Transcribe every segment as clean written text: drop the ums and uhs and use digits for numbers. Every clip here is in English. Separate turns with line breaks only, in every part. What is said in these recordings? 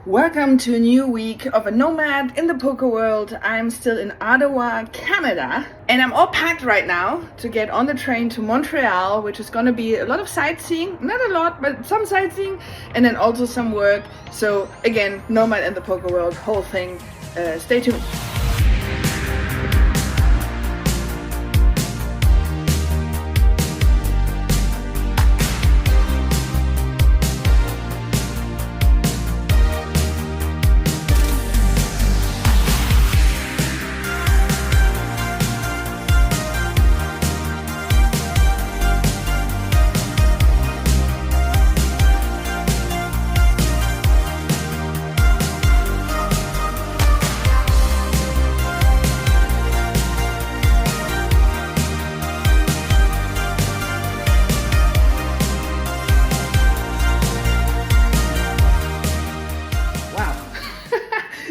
Welcome to a new week of a nomad in the poker world. I'm still in Ottawa, Canada, and I'm all packed right now to get on the train to Montreal, which is gonna be a lot of sightseeing, not a lot, but some sightseeing, and then also some work. So again, nomad in the poker world, whole thing. Stay tuned.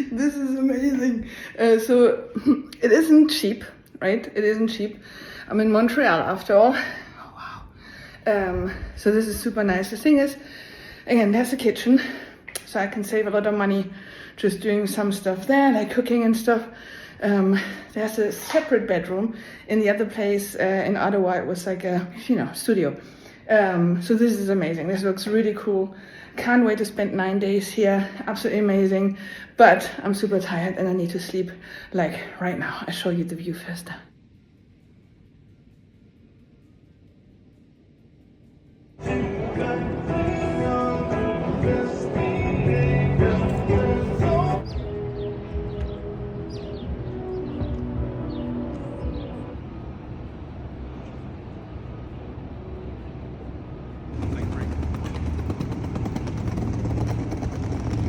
This is amazing. So it isn't cheap, right? It isn't cheap. I'm in Montreal after all. Oh, wow. So this is super nice. The thing is, again, there's a kitchen, so I can save a lot of money just doing some stuff there, like cooking and stuff. There's a separate bedroom. In the other place in Ottawa, it was like a, studio. So this is amazing. This looks really cool. Can't wait to spend 9 days here. Absolutely amazing. But I'm super tired and I need to sleep like right now. I'll show you the view first.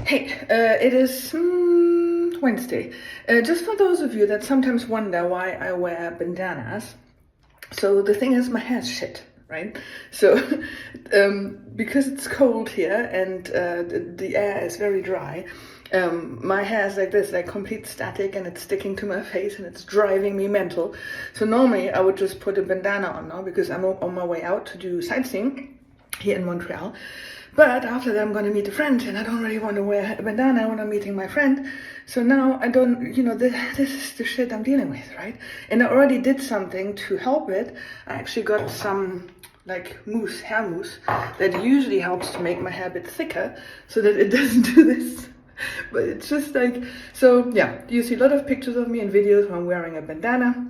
Hey, it is Wednesday. Just for those of you that sometimes wonder why I wear bandanas. So the thing is, my hair's shit, right? So because it's cold here and the air is very dry, my hair is like this, like complete static, and it's sticking to my face and it's driving me mental. So normally I would just put a bandana on now because I'm on my way out to do sightseeing here in Montreal. But after that, I'm going to meet a friend, and I don't really want to wear a bandana when I'm meeting my friend. So now I don't, this is the shit I'm dealing with, right? And I already did something to help it. I actually got some like hair mousse, that usually helps to make my hair a bit thicker so that it doesn't do this. But it's just like, so yeah, you see a lot of pictures of me and videos when I'm wearing a bandana.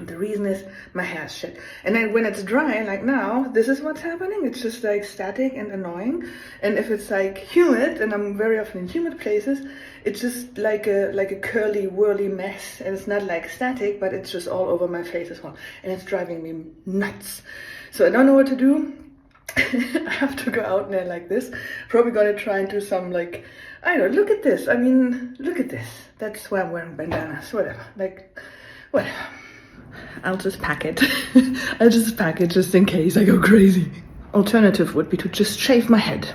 The reason is my hair is shit. And then when it's dry, like now, this is what's happening. It's just like static and annoying. And if it's like humid, and I'm very often in humid places, it's just like a curly, whirly mess. And it's not like static, but it's just all over my face as well. And it's driving me nuts. So I don't know what to do. I have to go out there like this. Probably gonna try and do some like, I don't know, look at this. I mean, look at this. That's why I'm wearing bandanas, whatever. Like, whatever. I'll just pack it. I'll just pack it just in case I go crazy. Alternative would be to just shave my head.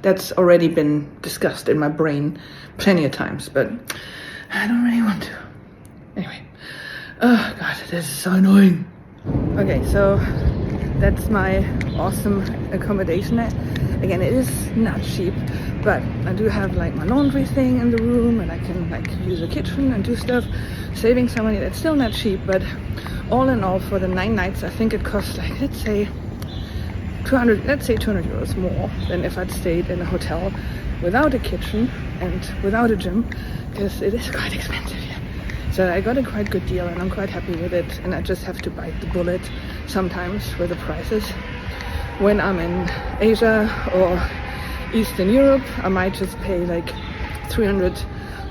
That's already been discussed in my brain plenty of times, but I don't really want to. Anyway. Oh god, this is so annoying. Okay, so that's my awesome accommodation. Again, it is not cheap, but I do have like my laundry thing in the room, and I can like use a kitchen and do stuff, saving some money. That's still not cheap, but all in all, for the 9 nights, I think it costs like, let's say 200 euros more than if I'd stayed in a hotel without a kitchen and without a gym, because it is quite expensive here. So I got a quite good deal and I'm quite happy with it, and I just have to bite the bullet sometimes with the prices. When I'm in Asia or Eastern Europe, I might just pay like 300,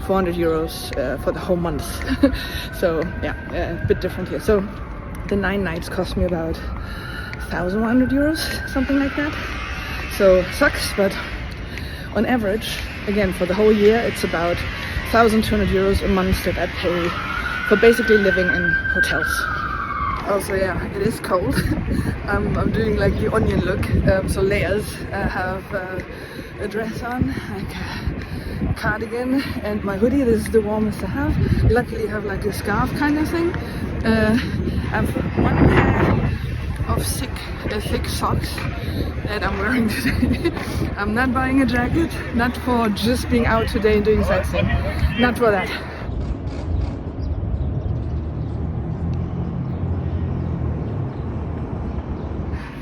400 euros for the whole month. So yeah, a bit different here. So the 9 nights cost me about 1,100 euros, something like that. So sucks, but on average, again, for the whole year, it's about 1,200 euros a month that I pay for basically living in hotels. Also, yeah, it is cold. I'm doing like the onion look, so layers. I have a dress on, like a cardigan, and my hoodie. This is the warmest I have. Luckily I have like a scarf kind of thing. I have one pair of thick socks that I'm wearing today. I'm not buying a jacket, not for just being out today and doing sightseeing. Not for that.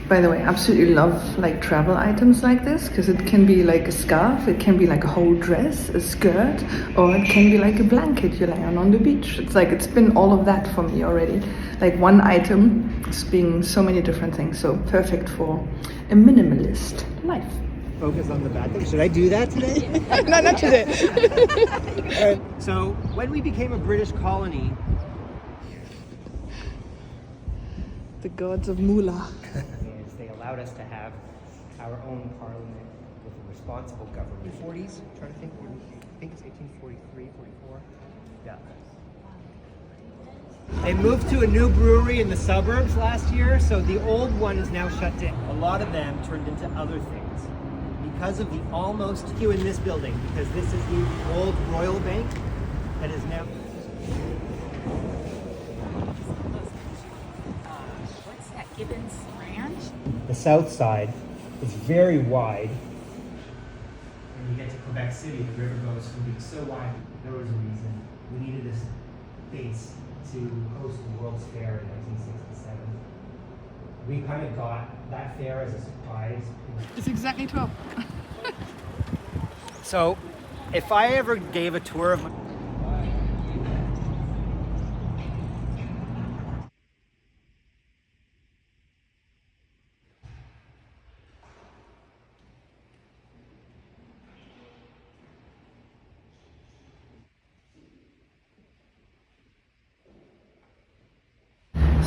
By the way, I absolutely love like travel items like this because it can be like a scarf, it can be like a whole dress, a skirt, or it can be like a blanket you lay on the beach. It's like it's been all of that for me already. Like one item is being so many different things, so perfect for a minimalist life.
Focus on the bad thing. Should I do that today?
No, not today.
All right. So when we became a British colony,
The gods of Moolah.
they allowed us to have our own parliament with a responsible government. 40s, I'm trying to think. I think it's 1843, 44. Yeah. They moved to a new brewery in the suburbs last year, so the old one is now shut down. A lot of them turned into other things because of the almost queue in this building, because this is the old Royal Bank that is now.
What's that, Gibbons Ranch?
The south side is very wide. When you get to Quebec City, the river goes from being so wide. There was a reason we needed this base to host the World's Fair in 1967. We kind of got that fair as a surprise.
It's exactly 12.
So, if I ever gave a tour of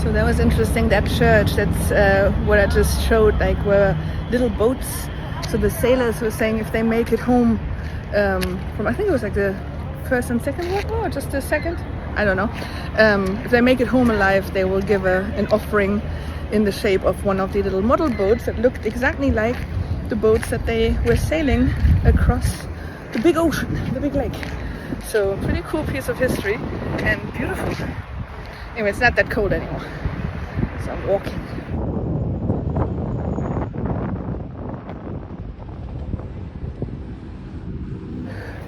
So that was interesting. That church, that's what I just showed, like were little boats. So the sailors were saying if they make it home from, I think it was like the First and Second World War, or just the second, I don't know. If they make it home alive, they will give an offering in the shape of one of the little model boats that looked exactly like the boats that they were sailing across the big ocean, the big lake. So pretty cool piece of history and beautiful. Anyway, it's not that cold anymore, so I'm walking.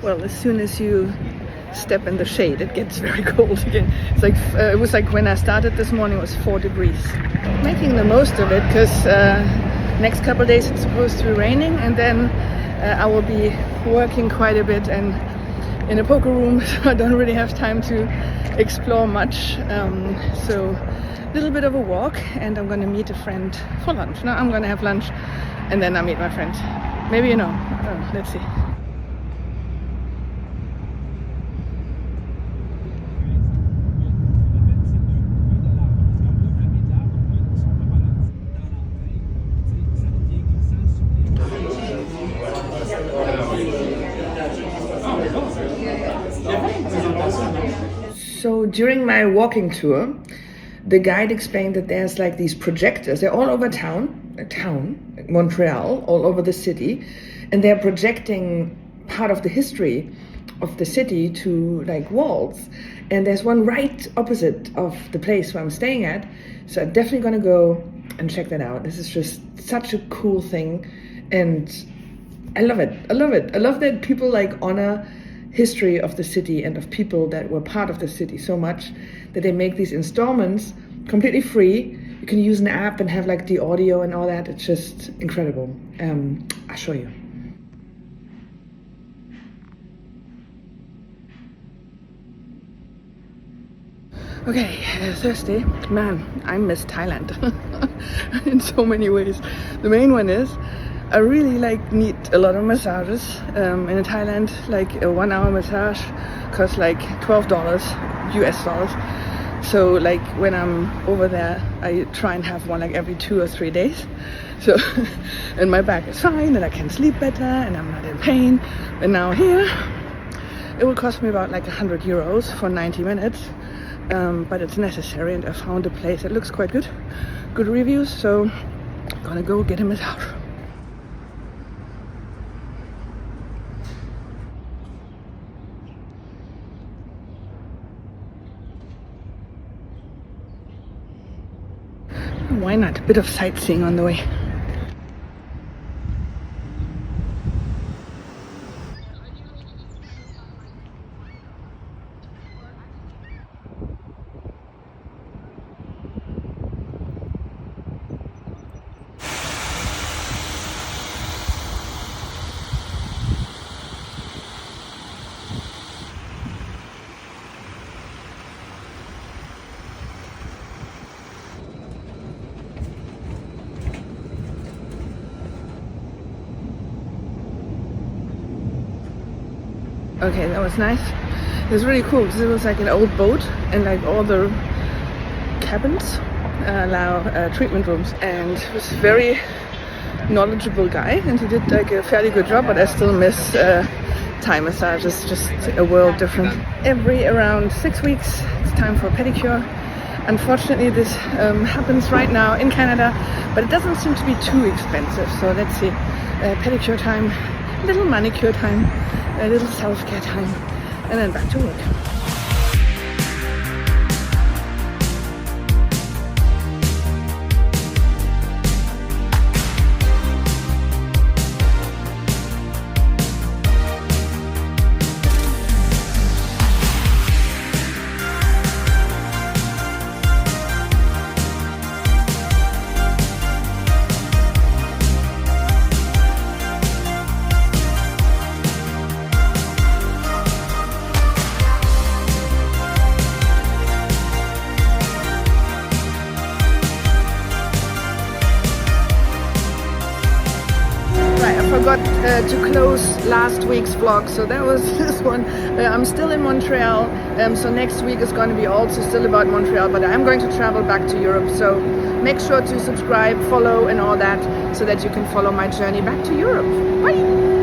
Well, as soon as you step in the shade, it gets very cold again. It's like it was like when I started this morning, it was 4 degrees. Making the most of it because next couple of days it's supposed to be raining, and then I will be working quite a bit and in a poker room, so I don't really have time to explore much. So a little bit of a walk, and I'm gonna meet a friend for lunch. Now I'm gonna have lunch and then I'll meet my friend. Maybe I don't know, let's see. So during my walking tour, the guide explained that there's like these projectors. They're all over Montreal, all over the city, and they're projecting part of the history of the city to like walls. And there's one right opposite of the place where I'm staying at. So I'm definitely gonna go and check that out. This is just such a cool thing, and I love it. I love it. I love that people like honor history of the city and of people that were part of the city so much that they make these installments completely free. You can use an app and have like the audio and all that. It's just incredible. I'll show you. Okay, Thursday. Man, I miss Thailand in so many ways. The main one is I really need a lot of massages. In Thailand, like a 1 hour massage costs like $12 US dollars. So like when I'm over there, I try and have one like every 2 or 3 days. So, and my back is fine and I can sleep better and I'm not in pain. And now here, it will cost me about like 100 euros for 90 minutes. But it's necessary, and I found a place that looks quite good. Good reviews, so I'm gonna go get a massage. why not? A bit of sightseeing on the way. Okay, that was nice. It was really cool because it was like an old boat and like all the cabins allow treatment rooms, and it was a very knowledgeable guy and he did like a fairly good job, but I still miss Thai massage. It's just a world different. Every around 6 weeks it's time for a pedicure. Unfortunately this happens right now in Canada, but it doesn't seem to be too expensive, so let's see. Pedicure time, a little manicure time, a little self-care time, and then back to work. Forgot to close last week's vlog, so that was this one. I'm still in Montreal, so next week is going to be also still about Montreal, but I'm going to travel back to Europe, so make sure to subscribe, follow and all that, so that you can follow my journey back to Europe. Bye!